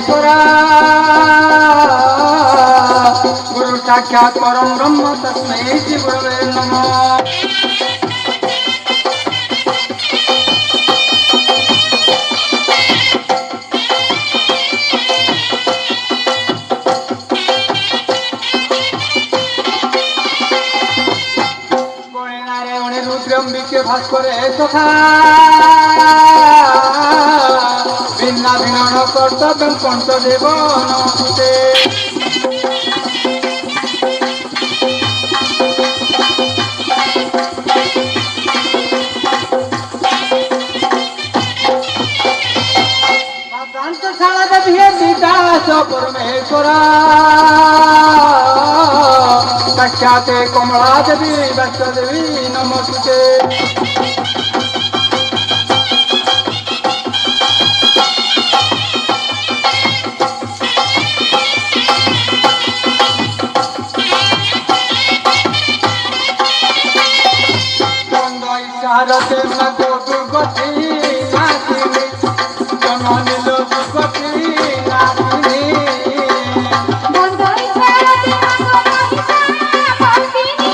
परमेश्वरा गुरु साक्षात् परं ब्रह्म तस्मै श्री गुरवे नमः। रुद्रम्बिके भास्करे सखा भिन्ना भिन्न कर्तव्यं पंचदेव नमस्ते। परमेश्वरा साक्षात् कमला देवी वैष्णो देवी नमस्ते। भारते नगो दुर्गति नाथिनी जननी लो दुर्गति नाथिनी बंधई भारते नगो महिषा मर्दिनी।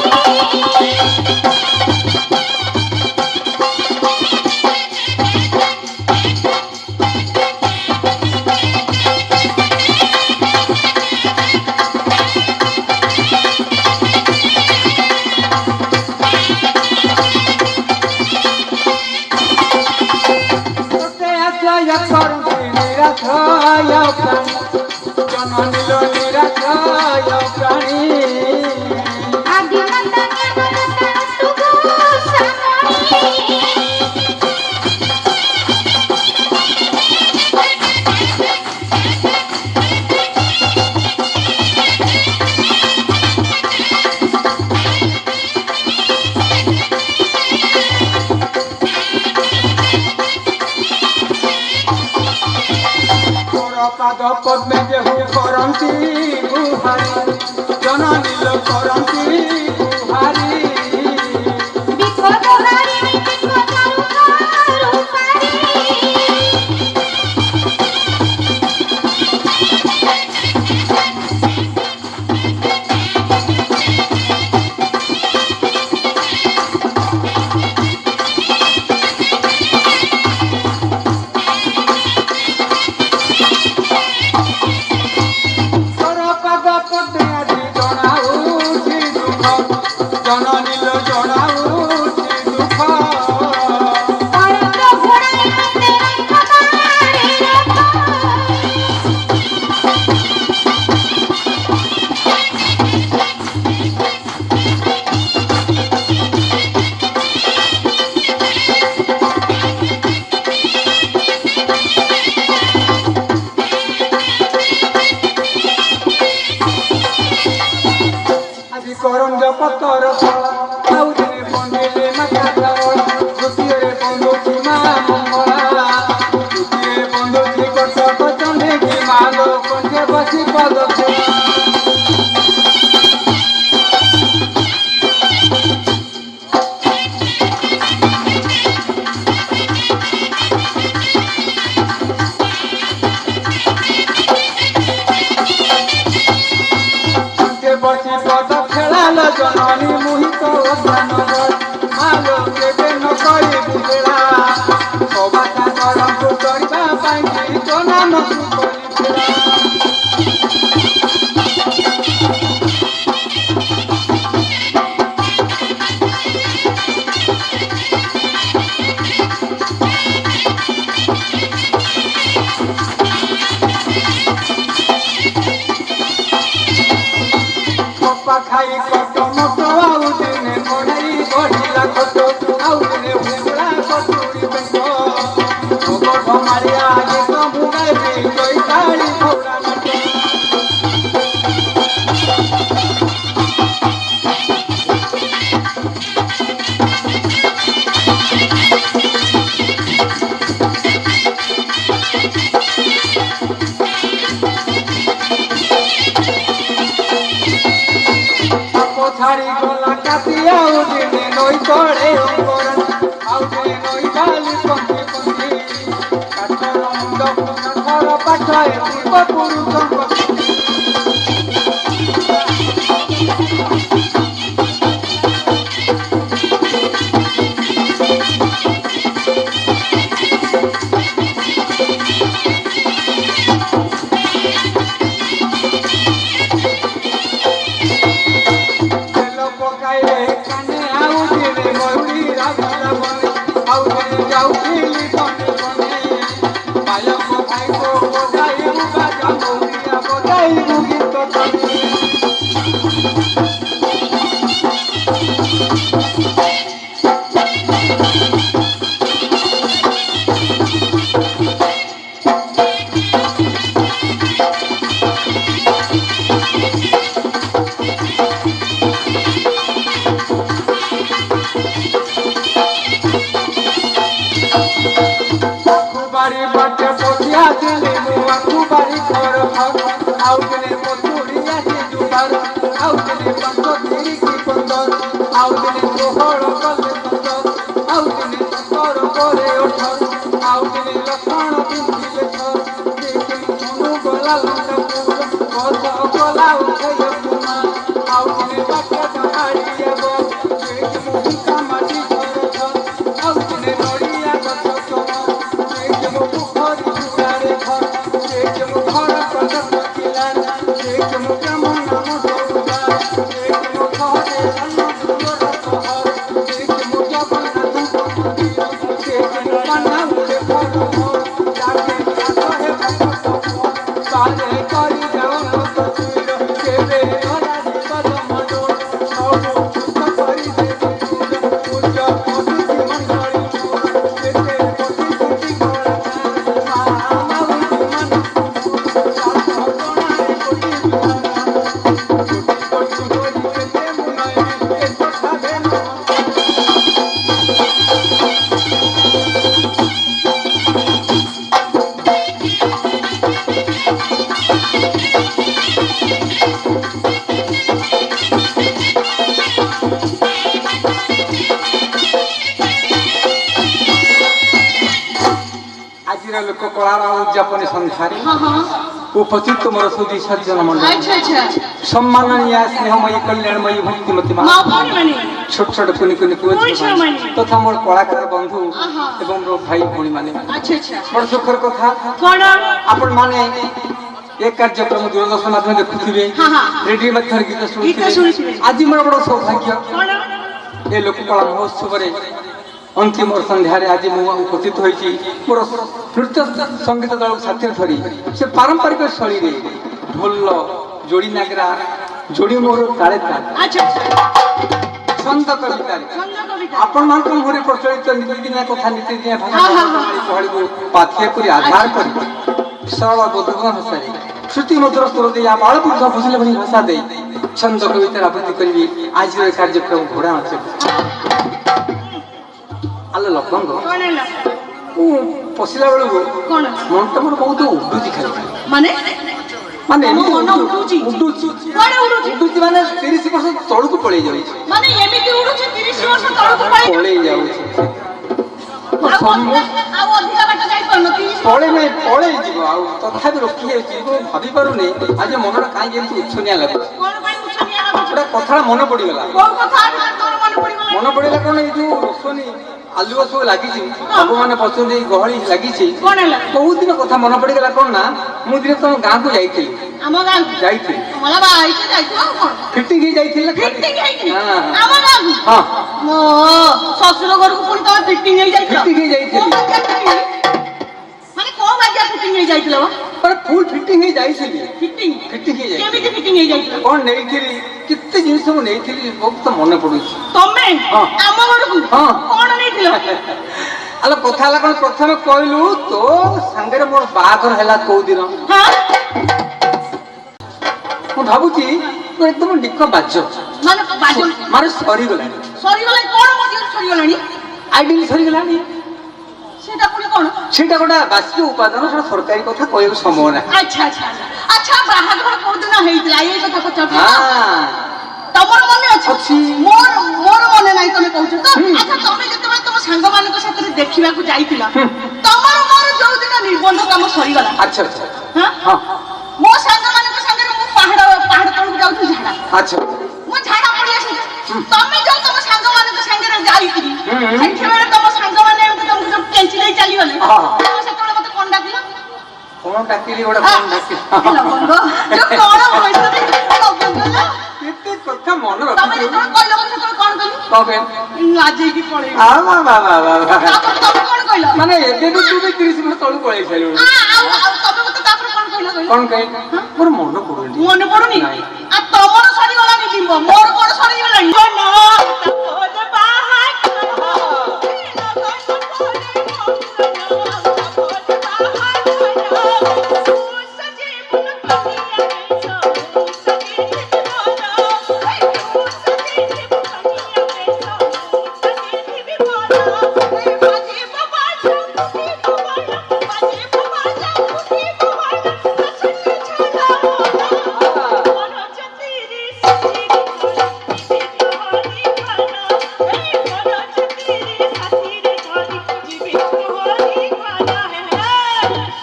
जननी लो निराश्रय प्राणी पाद पद्मे जेहू करंती गुहारी जननी लो करंती गुहारी विपद हारिणी विपद रूपारी। जननी लो जड़ाऊची दुख আজি করঞ্জ পতর ফল আউ দিনে বন্দিলে মাথা ধরা দ্বিতীয় বন্ধুটি মা মঙ্গলা তৃতীয় বন্ধুটি কটক চন্দ্রী মা লো কণ্ঠে বসি পদ बसी पद खेलाल जननी मोहित ध्यान मालो केबे न करी बुझेला सबाता करंतु करबा पाई तो नाम करी खाई कट मट आउ दिने बढ़ाई बढ़िला कट आउ दिने हुला कटुरी बेंक भोग मारिया आगे तो मुगाई जोई ताड़ी घोड़ा नट छाड़ी गला काती आउ दिने नई तड़े अंगरन आउ दिने नई बाली पंखी पंखी काठर मुंड घर पाठ ଥାଏ ପୂର୍ବପୁରୁଷଙ୍କ लोक कलार उद्यापन संसारी उपस्थित मोर सुधी सज्जन मंडल सम्माननीय स्नेहमयी कल्याणमयी भक्तिमती छोट छोट कुनि कुनि तथा मोर कलाकार बंधु एवं मोर भाई भौणी माने बड़ सुखर कथा आपण माने एक कार्यक्रम दूरदर्शन माध्यम देखुथिबे रेडियो माध्यम गीत सुनिथिबे आज मोर बड़ सौभाग्य ए लोक कला महोत्सव रे अंतिम संध्यारे आज मु उपस्थित होइछि मोर नृत्य संगीत दल साथी धरी से पारंपरिक शैली रे ढोल जोड़ी नागरा जोड़ी मोर ताले ताल छंद कविता आपण मान को मोरे प्रचलित नीतिदिना कथा नीतिदिना भाषा कहली को पाठ्य करी आधार करी सरल बोधगण भाषा श्रुति मधुर स्वर दे या बाल बुद्ध फसले बनी भाषा दे छंद कविता आवृत्ति करबी आज रे कार्यक्रम घोड़ा नाच आलो लपंग ओ पसिला बेलू कोन मन त मोर बहुत उडुची खाली माने माने मन उडुची कोन उडुची माने 30 वर्ष तळु को पळै जाई माने एमिति उडुची 30 वर्ष तळु को पळै जाई आ अधिका बाटा जाई परनो 30 पळै जीव आ तथापि रोकी जाई को भाबी पारु नै आज मनरा काई जेंतु उछनिया लागो कोन पाई उछनिया लागो एटा कथा मन पड़ी गेला को कथा तोर मन पड़ी गेला कोन ए जो रोसनी आलुआ सब लगी सब मैंने पचंदी गहली लगी बहुत दिन कथा मन पड़ गला कौन ना मु दिन तुम गाँ को जाइए फिटिंग शशुर घर को पुणी फिटिंग फुल फिटिंग कौन नहीं केते जिनिस मु नहीं बहुत मन पड़ू अल कथा कौन प्रथम कहलु तो सांगे मोर बाघर है कौ दिन मु भावुची एकदम डिक बाज मारे सरी गला आइडियल सरी गला सेटा गोटा बासी उपादान सेटा सरकारी कथा कहू संभव ना अच्छा अच्छा अच्छा बाहाघर को दिन हेइतला ए कथा पचार हां तमर मने अछि मोर मोर मने नाही तमे कहू तो अच्छा तमे जते तम संग मानक साथे देखिबा को जाईतिला तमर मोर जो दिन निबंध काम सरी गला अच्छा अच्छा हां हां मो संग मानक संगे मु पहाड़ तळକୁ ଯାଉଛୁ ଝାଡା अच्छा मु ଝାଡा ପଡି ଆସିଛି ତମେ ଯୋଉ ତମ ସାଙ୍ଗ ମାନଙ୍କ ସାଙ୍ଗରେ ଯାଇକିରି ସେଠବେଳେ ତମ ସାଙ୍ଗ ମାନେ ଏମିତି ତମକୁ ଯୋଉ କେଞ୍ଚି ଦେଇ ଚାଲିଗଲେ ତମେ ସେତେବେଳେ ମତେ କଣ ଡାକିଲ କଣ ଡାକିଲି ଗୋଟେ କଣ ଡାକିଲି ଲବଙ୍ଗ ଯୋଉ କଣ ହୋଇଛି ଲବଙ୍ଗ ନା କେତେ କଥା ମନେ ତମେ ରଖିଛୁ ଯେତେବେଳେ କହିଲ ମୁଁ ସେତେବେଳେ କଣ କଲି କବେ ଲାଜେଇକି ପଳେଇଲି ଆ ବା ବା ବା ବା ତାପରେ ତମେ କଣ କହିଲ ମାନେ ଏବେ ବି ତୁ ବି 30 ବର୍ଷ ତଳକୁ ପଳେଇ ସାରିଲୁଣି ଆଉ ତମେ ମତେ ତାପରେ କଣ କହିଲ କଣ କହି ମୋର ମନେ ପଡୁନି ମନେ ପଡୁନି ନାଇଁ। ଆଉ ତମର ସରିଗଲାଣି ଲିମ୍ବ ମୋର କଣ ସରିଗଲାଣି ନା ତାପରେ ବାହା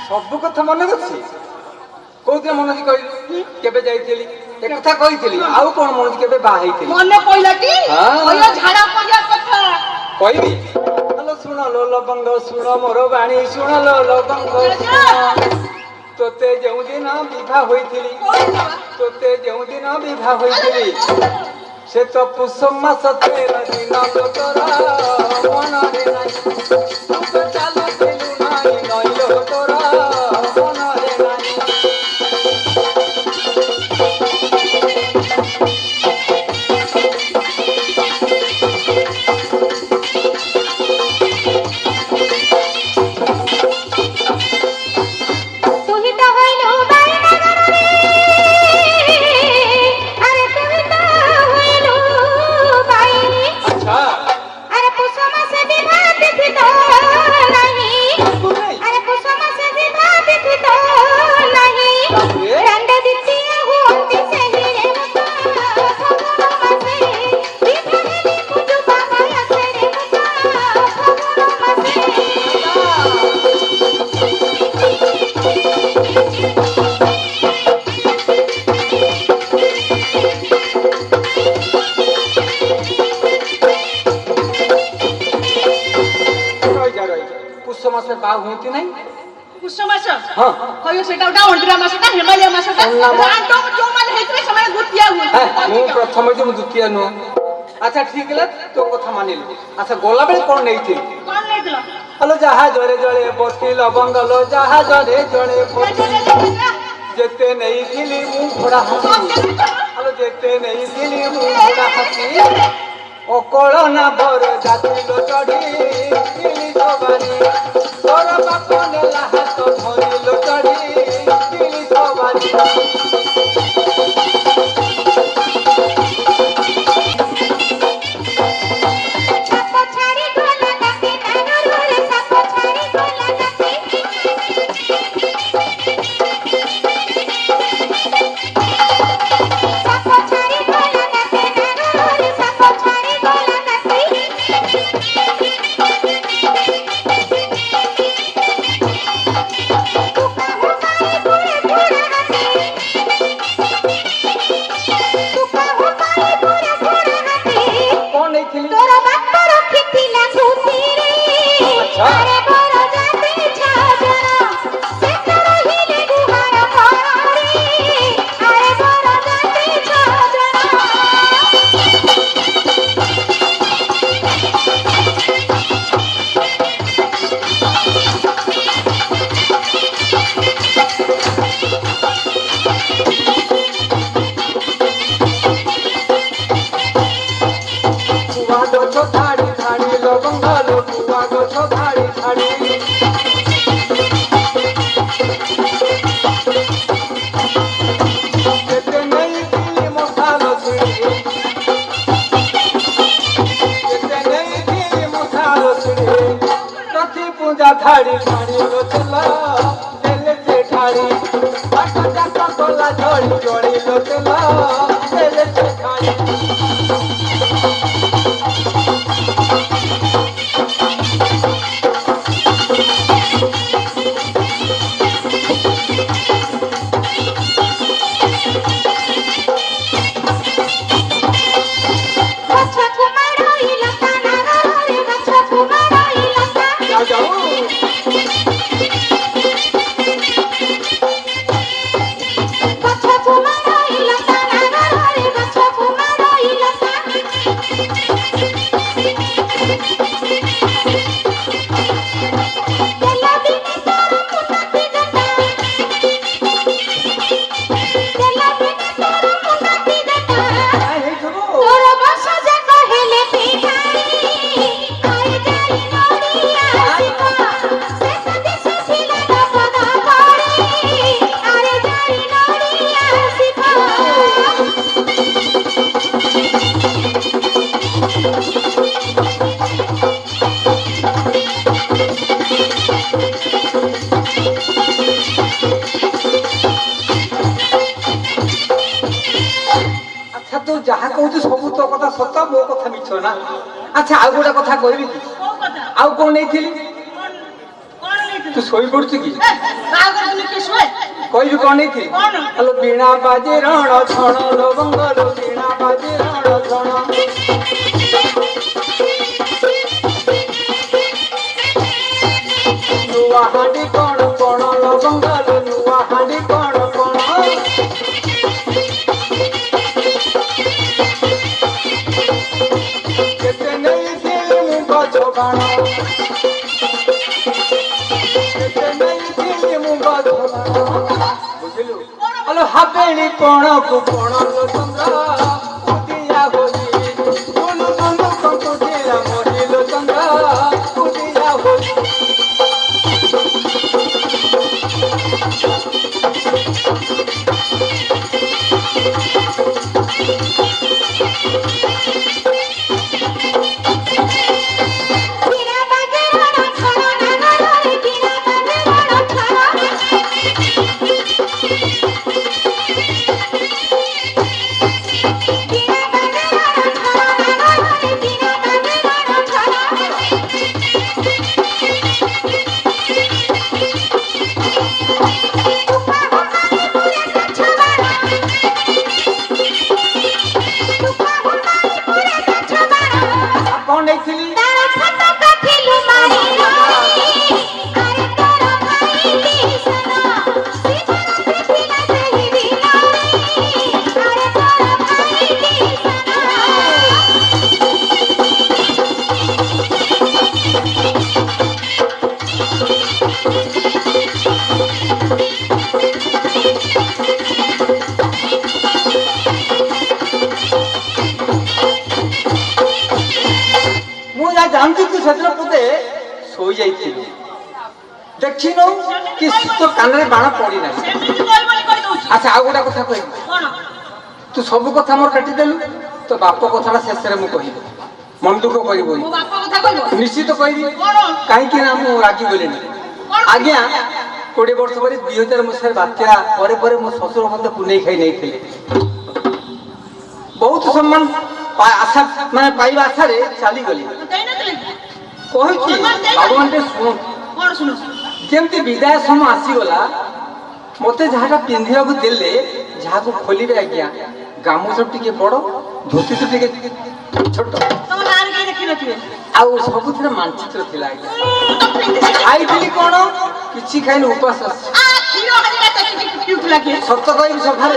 ସବୁ କଥା ମନେ ଅଛି କୋଉଦିନ ମନେ ଅଛି କହିଲୁ କେବେ ଯାଇଥିଲି ଏ କଥା କହିଥିଲି ଆଉ କଣ ମନେ ଅଛି କେବେ ବାହା ହେଇଥିଲି ମନେ ପଇଲା କି ହଁ। କହିଲ ଝାଡା ପଡିଆ କଥା କହିବି ହ୍ୟାଲୋ ଶୁଣ ଲୋ ଲବଙ୍ଗ ଶୁଣ ମୋର ବାଣୀ ଶୁଣ ଲୋ ଲବଙ୍ଗ ଶୁଣ ତୋତେ ଯେଉଁଦିନ ବିବାହ ହୋଇଥିଲି ତୋତେ ଯେଉଁଦିନ ବିବାହ ହୋଇଥିଲି ସେ ତ ପୁଷ ମାସ 13 ଦିନ ତୋର ମନରେ ନାହିଁ ତୁ ତ ଚାଲୁଥିଲୁ ନାହିଁ ନଇଲୋ ତୋର ମନରେ ନାହିଁ ବାହା ହୁଅନ୍ତି ନାହିଁ ପୁଷ ମାସ ହଁ କହିବ ସେଟା ଗୋଟେ ଅଣ୍ଡିରା ମାସଟା ହେମାଳିଆ ମାସଟା ରାଣ୍ଡମ ଯୋଉମାନେ ହେଇଥିବେ ସେମାନେ ଦ୍ୱିତୀୟା ମୁଁ ହୁଅନ୍ତି ପ୍ରଥମ ଯେ ମୁଁ ଦ୍ୱିତୀୟ ନୁହଁ ଆଚ୍ଛା ଠିକ ହେଲା ତୋ କଥା ମାନିଲି ଆଚ୍ଛା ଗଲାବେଳେ କଣ ନେଇଥିଲି କଣ ନେଇଥିଲ ହଲୋ ଯାହା ଜଳେ ଜଳେ ବତି ଲବଙ୍ଗଲ ଯାହା ଜଳେ ଜଳେ ଯେତେ ନେଇଥିଲି ମୁଁ ଘୋଡ଼ା ହାତୀ ହଲୋ ଯେତେ ନେଇଥିଲି ମୁଁ ଘୋଡ଼ା ହାତୀ ଅକଳ ନା ବର ଜାତିଲ ଚଢି ସବାରୀ ତୋର ବାପ ନେଲା ହାତ ଧରିଲ ଚଢି ସବାରୀ ধাড়ি ধাড়ি লোচলা দেলে যে ধাড়ি আটা জাটা তোলা ঝড়ি ঝড়ি লোচলা দেলে যে ধাড়ি ଯାହା କହୁଛୁ ସବୁ ତୋ କଥା ସତ ମୋ କଥା ମିଛ ନା। ଆଚ୍ଛା ଆଉ ଗୋଟେ କଥା କହିବି କି? ଆଉ କଣ ନେଇଥିଲି? ତୁ ଶୋଇ ପଡୁଛୁ କି? କହିବି କଣ ନେଇଥିଲି? ଆଲୋ ବୀଣା ବାଜେ ରଣ ଛଣ ଲବଙ୍ଗଲୋ ବୀଣା ବାଜେ ରଣ ଛଣ ନୂଆ ହାଣ୍ଡି କଣ କଣ ଲବଙ୍ଗଲୋ ନୂଆ ହାଣ୍ଡି କଣ କଣ କେତେ ନେଇଥିଲି ମୁଁ ଗଛ ବାଣ କେତେ ନେଇଥିଲି ମୁଁ ଗଛ ବାଣ ବୁଝିଲୁ? ଆଲୋ ହାବେଳି କଣକୁ କଣ ଲୋ ଚନ୍ଦ୍ର ଉଦିଆ ହୋଲି ଟୁଲୁ ଟୁଲୁ କଙ୍କୁଟିଆ ମରିଲୋ ଚନ୍ଦ୍ର ଉଦିଆ ହୋଲି କଣ ନେଇଥିଲି? ମୁଁ ଯାହା ଜାଣିଛି ତୁ ସେଦିନ ବୋଧେ ଶୋଇ ଯାଇଥିଲୁ ଦେଖିନୁ କି ତୋ କାନରେ ବାଣ ପଡିନାହିଁ। ଆଚ୍ଛା ଆଉ ଗୋଟେ କଥା କହିବି ତୁ ସବୁ କଥା ମୋର କାଟିଦେଲୁ ତୋ ବାପ କଥାଟା ଶେଷରେ ମୁଁ କହିବି ମନ ଦୁଃଖ କରିବୁନି ନିଶ୍ଚିତ କହିବି କାହିଁକି ନା ମୁଁ ରାଗିଗଲିଣି। ଆଜ୍ଞା 20 ବର୍ଷ ପରେ 2000 ମସିହାରେ ବାତ୍ୟା ପରେ ପରେ ମୋ ଶ୍ୱଶୁର ମତେ ପୁନେଇ ଖାଇ ନେଇଥିଲେ। ବହୁତ ସମ୍ମାନ ଆଶା ମାନେ ପାଇବା ଆଶାରେ ଚାଲିଗଲି। କହୁଛି ଭଗବାନ ଟିକେ ଶୁଣନ୍ତୁ ଯେମିତି ବିଦାୟ ସମୟ ଆସିଗଲା ମତେ ଯାହାଟା ପିନ୍ଧିବାକୁ ଦେଲେ ଯାହାକୁ ଖୋଲିବେ ଆଜ୍ଞା ଗାମୁଛା ଟିକେ ବଡ ଧୋତି ତ ଟିକେ ଛୋଟ ଆଉ ସବୁଥିରେ ମାନଚିତ୍ର ଥିଲା ଆଜ୍ଞା। ଖାଇଥିଲି କଣ କିଛି ଖାଇନି ଉପାସ ସତ କହିବି ସଭାରେ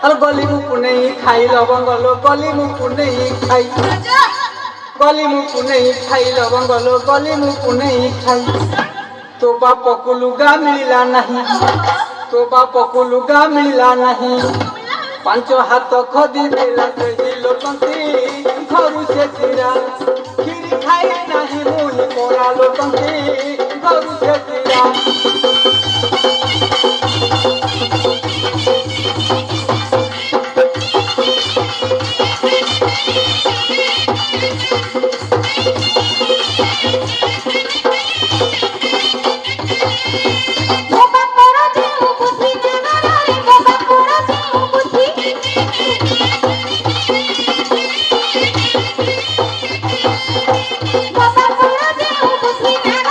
ଆଲୋ ଗଲି ମୁଁ ପୁନେଇ ଖାଇ ଲବଙ୍ଗଲୋ ଗଲି ମୁଁ ପୁନେଇ ଖାଇ ଗଲି ମୁଁ ପୁନେଇ ଖାଇ ଲବଙ୍ଗଲୋ ଗଲି ମୁଁ ପୁନେଇ ଖାଇ ତୋ ବାପକୁ ଲୁଗା ମିଳିଲା ନାହିଁ ତୋ ବାପକୁ ଲୁଗା ମିଳିଲା ନାହିଁ 5 ହାତ ଖଦି ଦେଲା ସେହି ଲୋକନ୍ତି ଘରୁ ସେ ଚିରା କ୍ଷୀରି ଖାଇ ନାହିଁ ମୁନି ପରା ଲୋକନ୍ତି ଘରୁ ସେ ଚିରା Baba,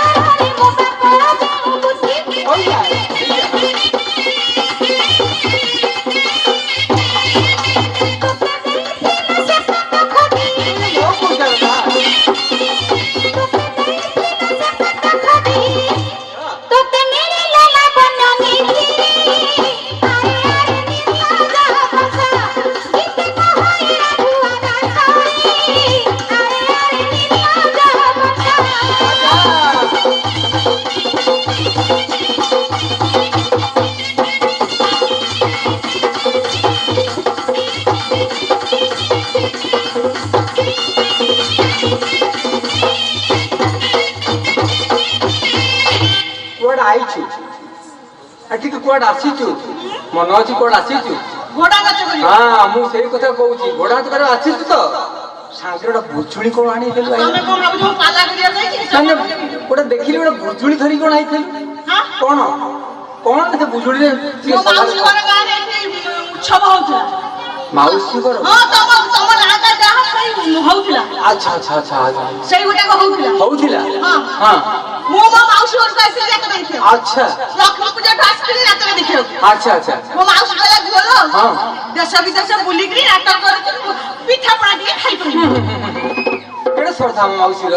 ଆଜି ତୁ କୁଆଡେ ଆସିଛୁ ମନ ଅଛି କୁଆଡେ ଆସିଛୁ ଘୋଡ଼ା ନାଚ କରିବ ହଁ ମୁଁ ସେଇ କଥା କହୁଛି ଘୋଡ଼ା ହାତ କରି ଆସିଛୁ ତ ସାଙ୍ଗରେ ଗୋଟେ ବୁଜୁଳି କଣ ଆଣିଥିଲୁ ତମେ କଣ ଭାବୁଛ ମୁଁ ପାଲା କରିବା ଯାଇଛି ଗୋଟେ ଦେଖିଲି ଗୋଟେ ବୁଜୁଳି ଧରି କଣ ଆଇଥିଲୁ କଣ କଣ ସେ ବୁଜୁଳିରେ ମୋ ମାଉସୀ ଘର ଗାଁରେ ଏଠି ଉତ୍ସବ ହଉଥିଲା ମାଉସୀ ଘର ହଁ ତମ ନାଁଟା ଯାହା ସେଇ ହଉଥିଲା ଆଚ୍ଛା ଆଚ୍ଛା ଆଚ୍ଛା ଆଚ୍ଛା ସେଇ ଗୋଟାକ ହଉଥିଲା ହଁ ହଁ ମୁଁ ମୋ ମାଉସୀ ଘରକୁ ଆସିଲି ଯାତ୍ରା ଦେଖିବାକୁ ଆଚ୍ଛା ଲକ୍ଷ୍ମୀ ପୂଜାଠୁ ଆସିଥିଲି ଯାତ୍ରା ଦେଖିବାକୁ ଆଚ୍ଛା ଆଚ୍ଛା ମୋ ମାଉସୀ କହିଲା ଝିଅ ହଁ ଦେଶ ବିଦେଶ ବୁଲିକିରି ନାଟକ କରୁଛୁ ପିଠାପଣା ଟିକେ ଖାଇପାରିବୁ ଏଇଟା ଶ୍ରଦ୍ଧା ମୋ ମାଉସୀର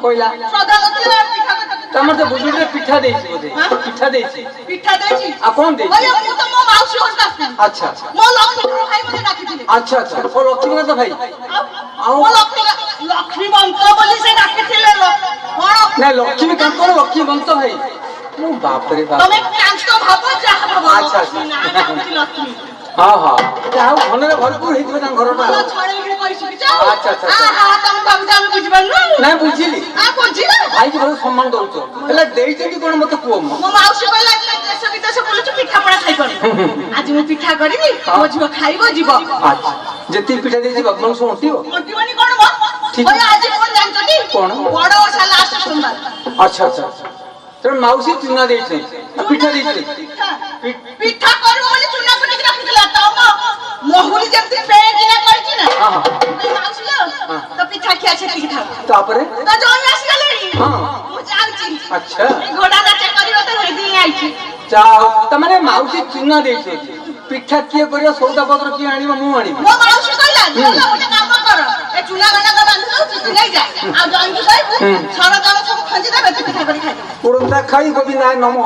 କହିଲା ଶ୍ରଦ୍ଧା ନଥିଲା ପିଠା ତମର ତ ବୁଜୁଳିରେ ପିଠା ଦେଇଛି ବୋଧେ ପିଠା ଦେଇଛି ପିଠା ଦେଇଛି ଆଉ କଣ ଦେଇଛି କହିଲେ ମୁଁ ତ ମୋ ମାଉସୀ ଘରକୁ ଆସିଥିଲି ଆଚ୍ଛା ମୋ ଲକ୍ଷ୍ମୀ ଭାଇ ମତେ ଡାକିଥିଲେ ଆଚ୍ଛା ଆଚ୍ଛା ଓ ଲକ୍ଷ୍ମୀକାନ୍ତ ଭାଇ ଆଉ ମୋ ଲକ୍ଷ୍ମୀବନ୍ତ ବୋଲି ସେ ଡାକିଥିଲେ କଣ ନାଇଁ ଲକ୍ଷ୍ମୀକାନ୍ତ ଲକ୍ଷ୍ମୀବନ୍ତ ଭାଇ ମୁଁ ବାପରେ ବାପ ତମେ କାନ୍ତ ଭାବ ଯାହା ଭାବ ଆଚ୍ଛା ଲକ୍ଷ୍ମୀ ନା ହଉଛି ଲକ୍ଷ୍ମୀ ହଁ ହଁ ଆଉ ଧନରେ ଭରପୁର ହେଇଥିବ ତାଙ୍କ ଘରଟା ଭଲ ଛଡେଇକି କହିଛୁ କି ଆଚ୍ଛା ଆଚ୍ଛା ତମେ ଭାବୁଛ ଆମେ ବୁଝିପାରୁନୁ ନାଇଁ ବୁଝିଲି ବୁଝିଲା ଭାଇକି ବହୁତ ସମ୍ମାନ ଦଉଛ ହେଲେ ଦେଇଛନ୍ତି କଣ ମତେ କୁହ ମୋ ମାଉସୀ କହିଲା ଦେଶ ବିଦେଶ ବୁଲୁଛୁ ପିଠାପଣା ଖାଇପାରୁ ଆଜି ମୁଁ ପିଠା କରିବି ମୋ ଝିଅ ଖାଇବ ଯିବ ଆଚ୍ଛା ଯେତିକି ପିଠା ଦେଇଛି ବାପମାନଙ୍କୁ ସବୁ ଅଣ୍ଟିବ ଅଣ୍ଟିବନି କଣ ଠିକ। ଆଜି କଣ ଜାଣିଛନ୍ତି କଣ? ବଡ ଓଷା ଲାଷ୍ଟ ସୋମବାର ଆଚ୍ଛା ଆଚ୍ଛା ତେଣୁ ମାଉସୀ ଚୁନା ଦେଇଛନ୍ତି ପିଠା ଦେଇଛନ୍ତି ପିଠା କରିବ ବୋଲି ଚୁନା କୁଟିକି ରଖିଥିଲା ତମ ମହୁରୀ ଯେମିତି ପେକିନା କରିଛି ନା ମାଉସୀ ତ ପିଠା ଖିଆ ଛେଟିକି ଥାଉ ତାପରେ ତ ଜଣେ ଆସିଗଲେଣି ମୁଁ ଯାଉଛି ଆଚ୍ଛା ଘୋଡ଼ା ନାଚ କରିବ ତ ସେଇଥିପାଇଁ ଆଇଛି ଯାଅ ତାମାନେ ମାଉସୀ ଚୁନା ଦେଇଛନ୍ତି ପିଠା କିଏ କରିବ ସଉଦା ପତ୍ର କିଏ ଆଣିବ ମୁଁ ଆଣିବି ମୋ ମାଉସୀ କହିଲା ଗୋଟେ କାମ କର ଏ ଚୁନା ଗଣ୍ଡାକ ବାନ୍ଧି ଦଉଛି ତୁ ନେଇଯା ଆଉ ଜଣଙ୍କୁ କହିବୁ ସରକାର ସବୁ ଖଞ୍ଜି ଦେବେ ତୁ ପିଠା କରି ଖାଇବୁ ଉଡ଼ନ୍ତା ଖାଇ ଗୋବିନ୍ଦାୟ ନମ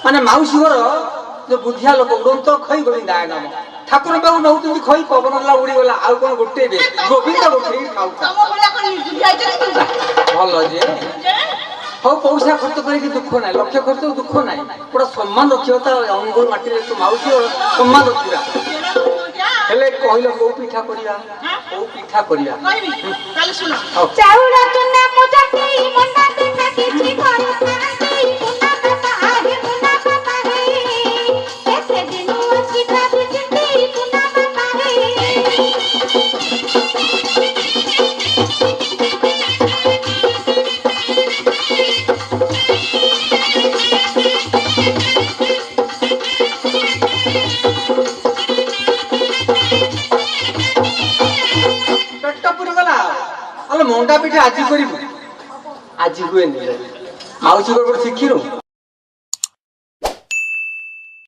ମାନେ ମାଉସୀ ଘର ଯୋଉ ବୁଦ୍ଧିଆ ଲୋକ ଉଡ଼ନ୍ତ ଖଇ ଗୋବିନ୍ଦାୟ ନମ ଠାକୁର ପାଖକୁ ନଉଛନ୍ତି ଖଇ ପବନ ହେଲା ଉଡ଼ିଗଲା ଆଉ କଣ ଗୋଟେ ଗୋବିନ୍ଦ ଗୋଟେ ଖାଉଥା ତମ ଭଳିଆ କଣ ବୁଦ୍ଧି ଆଇଛନ୍ତି ଭଲ ଯେ ହଉ ପଇସା ଖର୍ଚ୍ଚ କରିକି ଦୁଃଖ ନାହିଁ ଲକ୍ଷ ଖର୍ଚ୍ଚ ଦୁଃଖ ନାହିଁ ଗୋଟେ ସମ୍ମାନ ରଖିବା ତା ଅନୁଗୁଳ ମାଟିରେ ତୁ ମାଉସୀ ସମ୍ମାନ ରଖିବା ହେଲେ କହିଲ କୋଉ ପିଠା କରିବା କୋଉ ପିଠା କରିବା କହିବି ତାହେଲେ ଶୁଣ ଚାଉଳ ଚୁନା ମୁଜାକି ମଣ୍ଡା ପିଠା କିଛି କରିଥାନ୍ତି ମୁନା ବାପା ଆହେ ମୁନା ବାପା ହେ କେତେ ଦିନ ଅଛି ଭାବିଚିନ୍ତି ମୁନା ବାପା ହେ ପେଟ ପୁରିଗଲା ଆଲୋ ମଣ୍ଡା ପିଠା ଆଜି କରିବୁ ଆଜି ହୁଏନି ମାଉସୀ ଗୋଟେ ଶିଖିରୁ